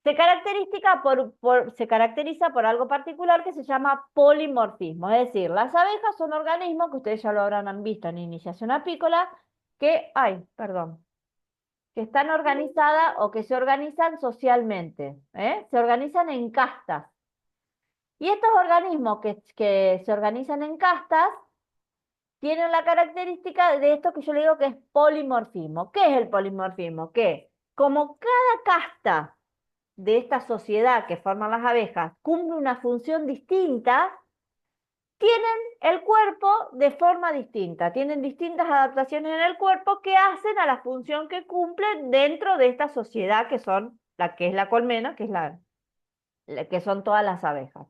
se caracteriza por algo particular que se llama polimorfismo. Es decir, las abejas son organismos, que ustedes ya lo habrán visto en iniciación apícola, que están organizadas o que se organizan socialmente, se organizan en castas. Y estos organismos que se organizan en castas tienen la característica de esto que yo le digo que es polimorfismo. ¿Qué es el polimorfismo? Que como cada casta de esta sociedad que forman las abejas cumple una función distinta, tienen el cuerpo de forma distinta, tienen distintas adaptaciones en el cuerpo que hacen a la función que cumplen dentro de esta sociedad que son la que es la colmena, que es que son todas las abejas.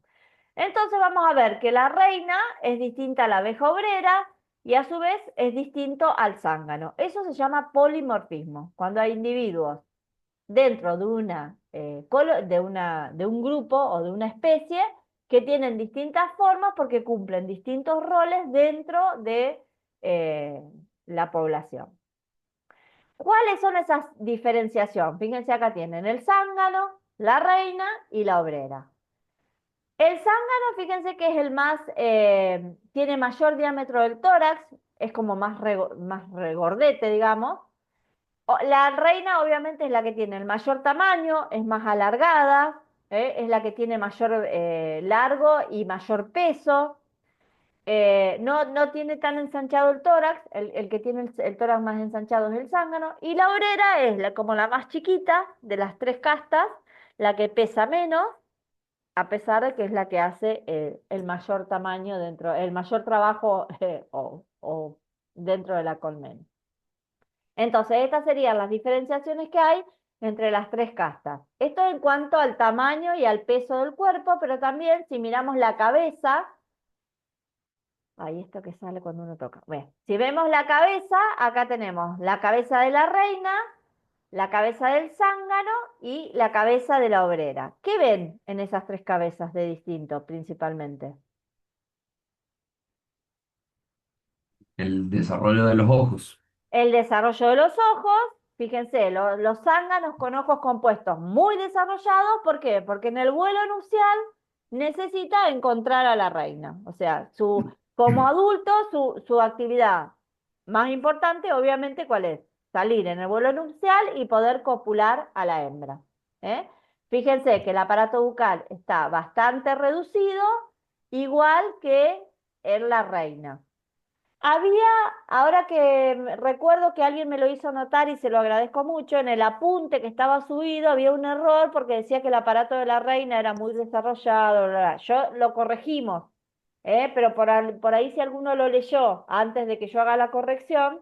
Entonces vamos a ver que la reina es distinta a la abeja obrera y a su vez es distinto al zángano. Eso se llama polimorfismo, cuando hay individuos dentro de un grupo o de una especie que tienen distintas formas porque cumplen distintos roles dentro de eh, la población. ¿Cuáles son esas diferenciaciones? Fíjense, acá tienen el zángano, la reina y la obrera. El zángano, fíjense que es tiene mayor diámetro del tórax, es como más regordete, digamos. La reina obviamente es la que tiene el mayor tamaño, es más alargada, es la que tiene mayor largo y mayor peso. no tiene tan ensanchado el tórax, el que tiene el tórax más ensanchado es el zángano, y la obrera es como la más chiquita de las tres castas, la que pesa menos, a pesar de que es la que hace el mayor tamaño dentro, el mayor trabajo o dentro de la colmena. Entonces, estas serían las diferenciaciones que hay entre las tres castas. Esto en cuanto al tamaño y al peso del cuerpo, pero también si miramos la cabeza, ahí esto que sale cuando uno toca. Bueno, si vemos la cabeza, acá tenemos la cabeza de la reina, la cabeza del zángano y la cabeza de la obrera. ¿Qué ven en esas tres cabezas de distinto principalmente?
El desarrollo de los ojos.
El desarrollo de los ojos, fíjense, los zánganos con ojos compuestos muy desarrollados, ¿por qué? Porque en el vuelo nupcial necesita encontrar a la reina. O sea, como adulto, su actividad más importante, obviamente, ¿cuál es? Salir en el vuelo nupcial y poder copular a la hembra. ¿Eh? Fíjense que el aparato bucal está bastante reducido, igual que en la reina. Había, ahora que recuerdo que alguien me lo hizo notar y se lo agradezco mucho, en el apunte que estaba subido había un error porque decía que el aparato de la reina era muy desarrollado, bla, bla. Yo lo corregimos, pero por ahí si alguno lo leyó antes de que yo haga la corrección,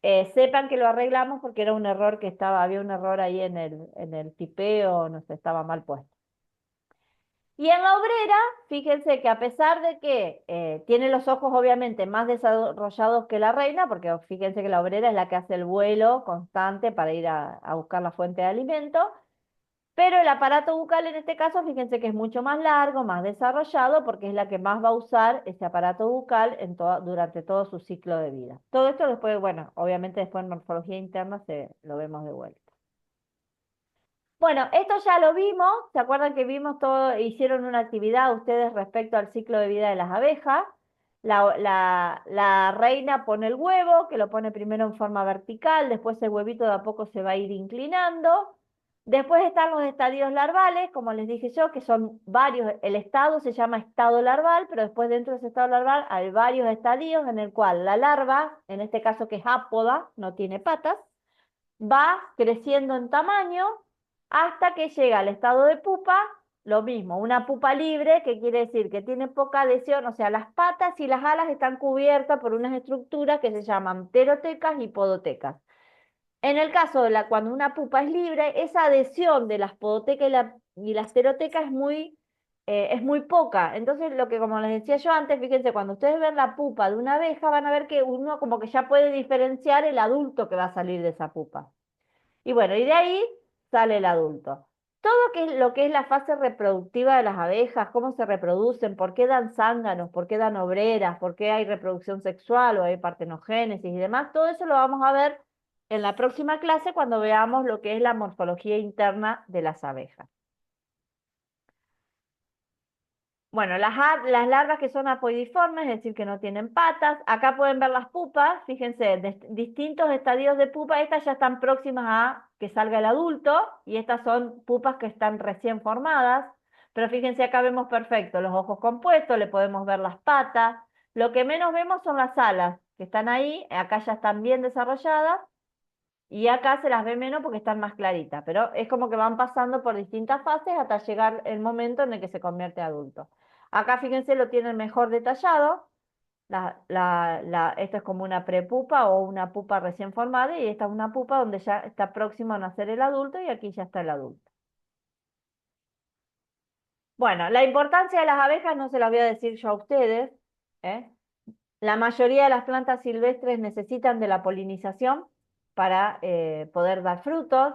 sepan que lo arreglamos porque era un error que estaba, había un error ahí en el tipeo, no sé, estaba mal puesto. Y en la obrera, fíjense que a pesar de que tiene los ojos obviamente más desarrollados que la reina, porque fíjense que la obrera es la que hace el vuelo constante para ir a buscar la fuente de alimento, pero el aparato bucal en este caso, fíjense que es mucho más largo, más desarrollado, porque es la que más va a usar ese aparato bucal durante todo su ciclo de vida. Todo esto después, bueno, obviamente después en morfología interna lo vemos de vuelta. Bueno, esto ya lo vimos, ¿se acuerdan que vimos todo, hicieron una actividad ustedes respecto al ciclo de vida de las abejas? La reina pone el huevo, que lo pone primero en forma vertical, después el huevito de a poco se va a ir inclinando. Después están los estadios larvales, como les dije yo, que son varios, el estado se llama estado larval, pero después dentro de ese estado larval hay varios estadios en el cual la larva, en este caso que es ápoda, no tiene patas, va creciendo en tamaño hasta que llega al estado de pupa, lo mismo, una pupa libre, que quiere decir que tiene poca adhesión, o sea, las patas y las alas están cubiertas por unas estructuras que se llaman pterotecas y podotecas. En el caso de cuando una pupa es libre, esa adhesión de las podotecas y las pterotecas es muy poca. Entonces, lo que como les decía yo antes, fíjense, cuando ustedes ven la pupa de una abeja, van a ver que uno como que ya puede diferenciar el adulto que va a salir de esa pupa. Y bueno, y de ahí sale el adulto. Todo lo que es la fase reproductiva de las abejas, cómo se reproducen, por qué dan zánganos, por qué dan obreras, por qué hay reproducción sexual o hay partenogénesis y demás, todo eso lo vamos a ver en la próxima clase cuando veamos lo que es la morfología interna de las abejas. Bueno, las larvas que son apoidiformes, es decir, que no tienen patas. Acá pueden ver las pupas, fíjense, distintos estadios de pupa. Estas ya están próximas a que salga el adulto y estas son pupas que están recién formadas. Pero fíjense, acá vemos perfecto los ojos compuestos, le podemos ver las patas. Lo que menos vemos son las alas, que están ahí, acá ya están bien desarrolladas. Y acá se las ve menos porque están más claritas, pero es como que van pasando por distintas fases hasta llegar el momento en el que se convierte en adulto. Acá fíjense, lo tienen mejor detallado. Esta es como una prepupa o una pupa recién formada y esta es una pupa donde ya está próximo a nacer el adulto y aquí ya está el adulto. Bueno, la importancia de las abejas no se las voy a decir yo a ustedes, ¿eh? La mayoría de las plantas silvestres necesitan de la polinización para poder dar frutos.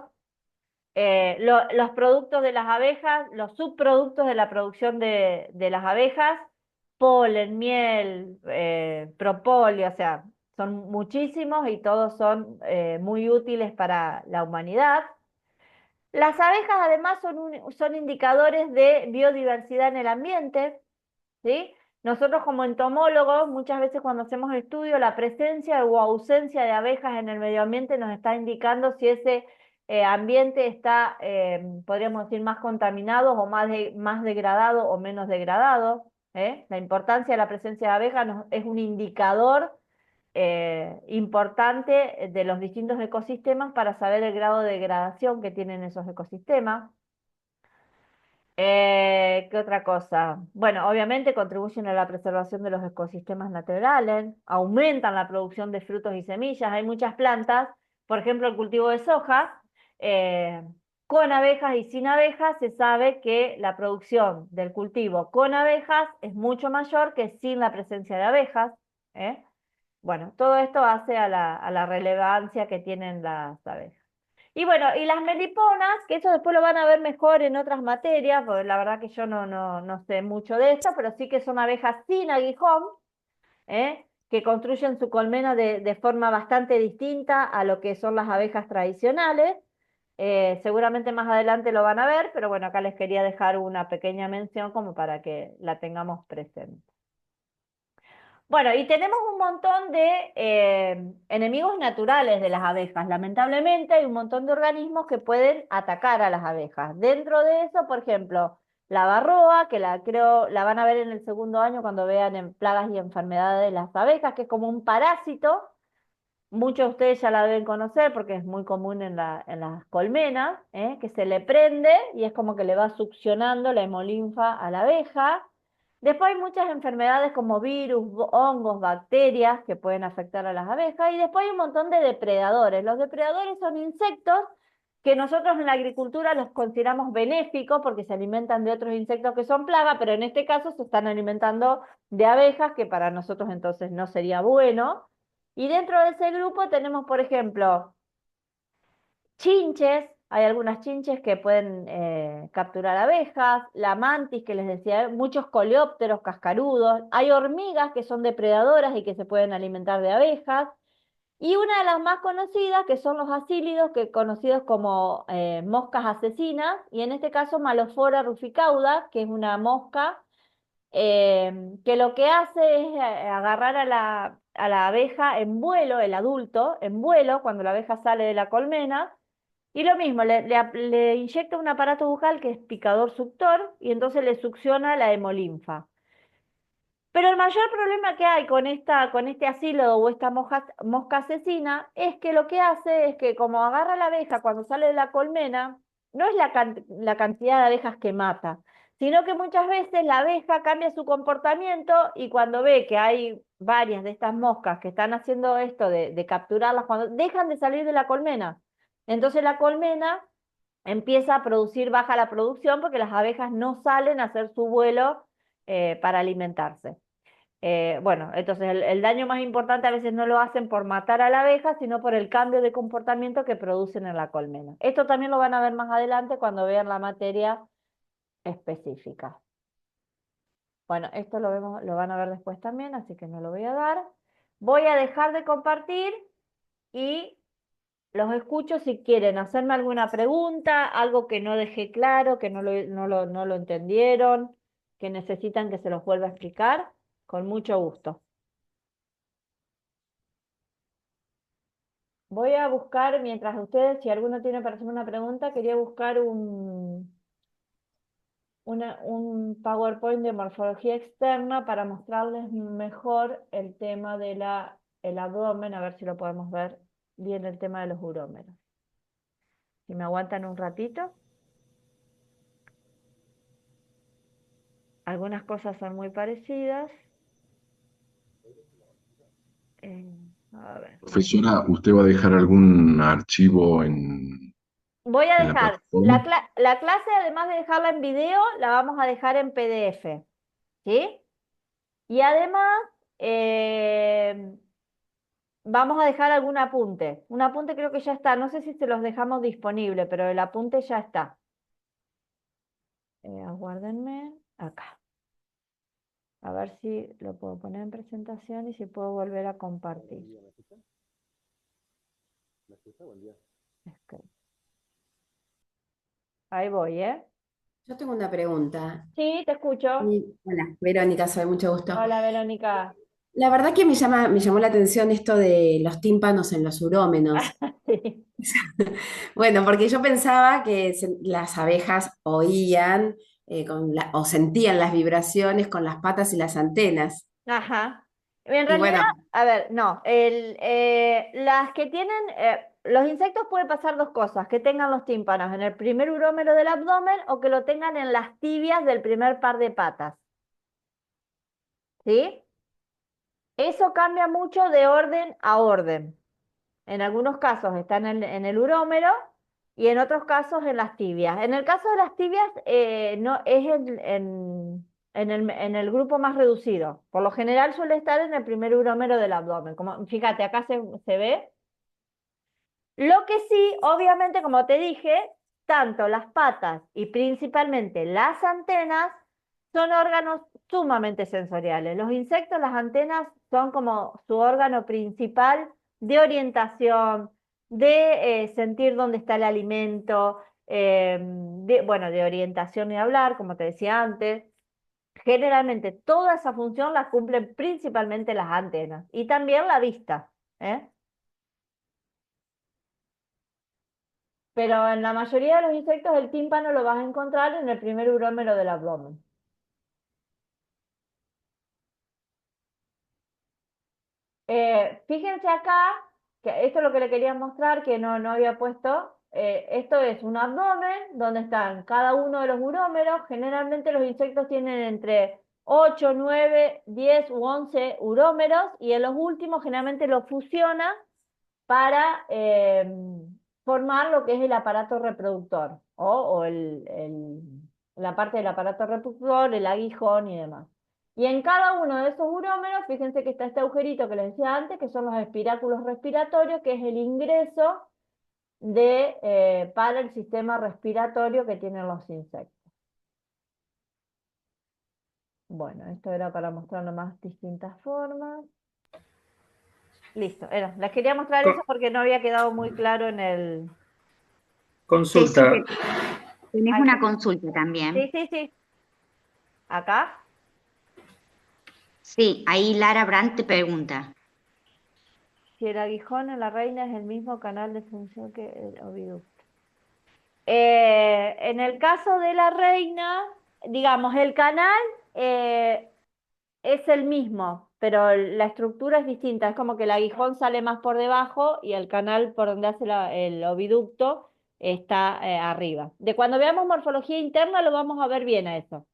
Los productos de las abejas, los subproductos de la producción de las abejas, polen, miel, propóleo, o sea, son muchísimos y todos son muy útiles para la humanidad. Las abejas además son indicadores de biodiversidad en el ambiente, ¿sí? Nosotros como entomólogos, muchas veces cuando hacemos estudios, la presencia o ausencia de abejas en el medio ambiente nos está indicando si ese ambiente está, podríamos decir, más contaminado o más degradado o menos degradado. La importancia de la presencia de abejas es un indicador importante de los distintos ecosistemas para saber el grado de degradación que tienen esos ecosistemas. ¿Qué otra cosa? Bueno, obviamente contribuyen a la preservación de los ecosistemas naturales, aumentan la producción de frutos y semillas. Hay muchas plantas, por ejemplo, el cultivo de soja, eh, con abejas y sin abejas, se sabe que la producción del cultivo con abejas es mucho mayor que sin la presencia de abejas. ¿Eh? Bueno, todo esto hace a la relevancia que tienen las abejas. Y bueno, y las meliponas, que eso después lo van a ver mejor en otras materias, porque la verdad que yo no sé mucho de esto, pero sí que son abejas sin aguijón, que construyen su colmena de forma bastante distinta a lo que son las abejas tradicionales. Seguramente más adelante lo van a ver, pero bueno, acá les quería dejar una pequeña mención como para que la tengamos presente. Bueno, y tenemos un montón de enemigos naturales de las abejas. Lamentablemente hay un montón de organismos que pueden atacar a las abejas. Dentro de eso, por ejemplo, la varroa, que la van a ver en el segundo año cuando vean en plagas y enfermedades de las abejas, que es como un parásito. Muchos de ustedes ya la deben conocer porque es muy común en las colmenas, que se le prende y es como que le va succionando la hemolinfa a la abeja. Después hay muchas enfermedades como virus, hongos, bacterias que pueden afectar a las abejas. Y después hay un montón de depredadores. Los depredadores son insectos que nosotros en la agricultura los consideramos benéficos porque se alimentan de otros insectos que son plagas, pero en este caso se están alimentando de abejas, que para nosotros entonces no sería bueno. Y dentro de ese grupo tenemos, por ejemplo, chinches. Hay algunas chinches que pueden capturar abejas, la mantis que les decía, muchos coleópteros cascarudos, hay hormigas que son depredadoras y que se pueden alimentar de abejas, y una de las más conocidas que son los asílidos, que conocidos como moscas asesinas, y en este caso Malophora ruficauda, que es una mosca que lo que hace es agarrar a la abeja en vuelo, el adulto, en vuelo, cuando la abeja sale de la colmena, y lo mismo, le inyecta un aparato bucal que es picador suctor, y entonces le succiona la hemolinfa. Pero el mayor problema que hay con este asílodo o esta mosca asesina es que lo que hace es que como agarra a la abeja cuando sale de la colmena, no es la cantidad de abejas que mata, sino que muchas veces la abeja cambia su comportamiento y cuando ve que hay varias de estas moscas que están haciendo esto de capturarlas, cuando dejan de salir de la colmena, entonces la colmena empieza a producir, baja la producción porque las abejas no salen a hacer su vuelo para alimentarse. Bueno, entonces el daño más importante a veces no lo hacen por matar a la abeja, sino por el cambio de comportamiento que producen en la colmena. Esto también lo van a ver más adelante cuando vean la materia específica. Bueno, esto lo van a ver después también, así que no lo voy a dar. Voy a dejar de compartir y los escucho si quieren hacerme alguna pregunta, algo que no dejé claro, que no lo entendieron, que necesitan que se los vuelva a explicar, con mucho gusto. Voy a buscar, mientras ustedes, si alguno tiene para hacerme una pregunta, quería buscar un PowerPoint de morfología externa para mostrarles mejor el tema el abdomen, a ver si lo podemos ver bien el tema de los urómeros. Si me aguantan un ratito. Algunas cosas son muy parecidas. A ver.
Profesora, ¿usted va a dejar algún archivo
Voy a
en la
dejar
plataforma?
la clase, además de dejarla en video, la vamos a dejar en PDF. ¿Sí? Y además vamos a dejar algún apunte. Un apunte creo que ya está. No sé si se los dejamos disponible, pero el apunte ya está. Aguárdenme acá. A ver si lo puedo poner en presentación y si puedo volver a compartir. Ok. Ahí voy, ¿eh?
Yo tengo una pregunta.
Sí, te escucho.
Hola, Verónica, soy mucho gusto.
Hola, Verónica.
La verdad que me llamó la atención esto de los tímpanos en los urómenos.
Sí.
Bueno, porque yo pensaba que las abejas oían o sentían las vibraciones con las patas y las antenas.
Ajá. En
Y
realidad,
bueno,
a ver, no, las que tienen, los insectos pueden pasar dos cosas, que tengan los tímpanos en el primer urómero del abdomen o que lo tengan en las tibias del primer par de patas, ¿sí? Eso cambia mucho de orden a orden. En algunos casos están en el urómero y en otros casos en las tibias. En el caso de las tibias, no, es en el grupo más reducido. Por lo general suele estar en el primer urómero del abdomen. Como, fíjate, acá se ve. Lo que sí, obviamente, como te dije, tanto las patas y principalmente las antenas son órganos sumamente sensoriales. Los insectos, las antenas son como su órgano principal de orientación, de sentir dónde está el alimento, bueno, de orientación y hablar, como te decía antes. Generalmente toda esa función la cumplen principalmente las antenas y también la vista, ¿eh? Pero en la mayoría de los insectos el tímpano lo vas a encontrar en el primer urómero del abdomen. Fíjense acá, que esto es lo que le quería mostrar, que no había puesto. Esto es un abdomen donde están cada uno de los urómeros. Generalmente los insectos tienen entre 8, 9, 10 u 11 urómeros y en los últimos generalmente los fusionan para formar lo que es el aparato reproductor o la parte del aparato reproductor, el aguijón y demás. Y en cada uno de esos urómeros, fíjense que está este agujerito que les decía antes, que son los espiráculos respiratorios, que es el ingreso para el sistema respiratorio que tienen los insectos. Bueno, esto era para mostrar nomás distintas formas. Listo, les quería mostrar eso
Co-
porque no había quedado muy claro en el...
Consulta.
Ceci, tenés
Ay,
una consulta también.
sí, sí, sí. Acá,
Sí, ahí Lara Brandt te pregunta.
si el aguijón en la reina es el mismo canal de función que el oviducto. En el caso de la reina, digamos, el canal es el mismo, pero la estructura es distinta. Es como que el aguijón sale más por debajo y el canal por donde hace el oviducto está arriba. De cuando veamos morfología interna lo vamos a ver bien a eso.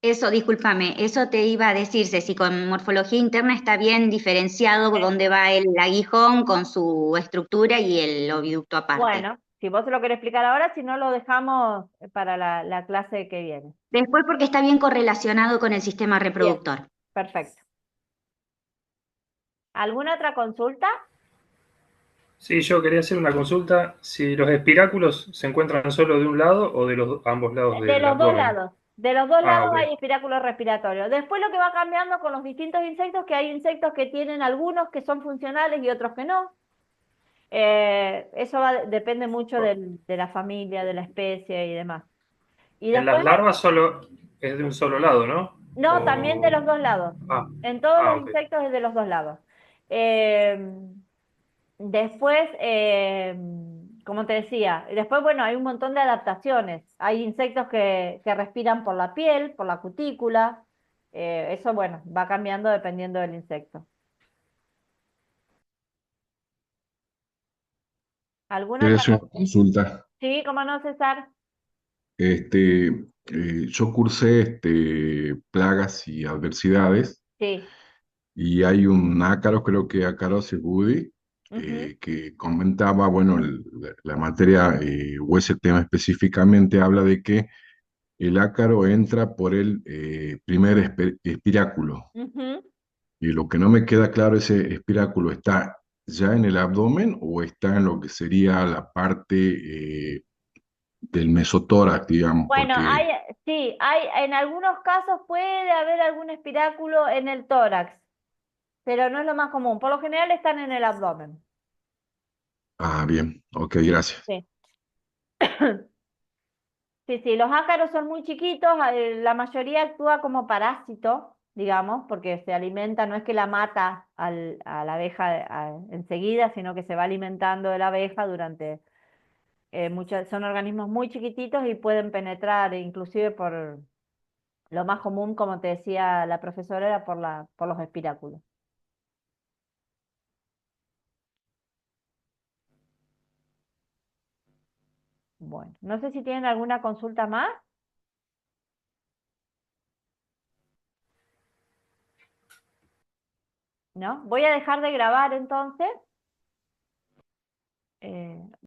Eso, discúlpame, eso te iba a decir, si con morfología interna está bien diferenciado dónde va el aguijón con su estructura y el oviducto aparte.
Bueno, si vos se lo querés explicar ahora, si no lo dejamos para la clase que viene.
Después porque está bien correlacionado con el sistema
Bien,
reproductor.
perfecto. ¿Alguna otra consulta?
Sí, yo quería hacer una consulta. Si los espiráculos se encuentran solo de un lado o de los ambos lados
De
del
los dos
abdomen.
lados. De los dos
Ah,
lados
ok.
hay espiráculos respiratorios. Después lo que va cambiando con los distintos insectos, que hay insectos que tienen algunos que son funcionales y otros que no. Eso depende mucho de la familia, de la especie y demás. Y
En las
después,
larvas solo es de un solo lado, ¿no?
no, también de los dos lados.
Ah,
En todos los
ok.
insectos es de los dos lados. Eh, Después, como te decía, después, bueno, hay un montón de adaptaciones. Hay insectos que respiran por la piel, por la cutícula. Eso, bueno, va cambiando dependiendo del insecto. ¿Alguna
quería
otra
hacer una
cosa?
consulta.
Sí, ¿cómo no, César?
Yo cursé plagas y adversidades
Sí.
y hay un ácaro, creo que ácaro Woody,
Ujú,
que comentaba, bueno, la materia o ese tema específicamente habla de que el ácaro entra por el primer espiráculo.
ujú.
Y lo que no me queda claro, ese espiráculo está ya en el abdomen o está en lo que sería la parte del mesotórax, digamos,
Bueno,
porque,
sí, en algunos casos puede haber algún espiráculo en el tórax, pero no es lo más común. Por lo general están en el abdomen.
bien, ok, gracias.
Sí. Sí, sí, los ácaros son muy chiquitos, la mayoría actúa como parásito, digamos, porque se alimenta, no es que la mata a la abeja enseguida, sino que se va alimentando de la abeja son organismos muy chiquititos y pueden penetrar, inclusive por lo más común, como te decía la profesora, era por los espiráculos. Bueno, no sé si tienen alguna consulta más. ¿No? Voy a dejar de grabar entonces.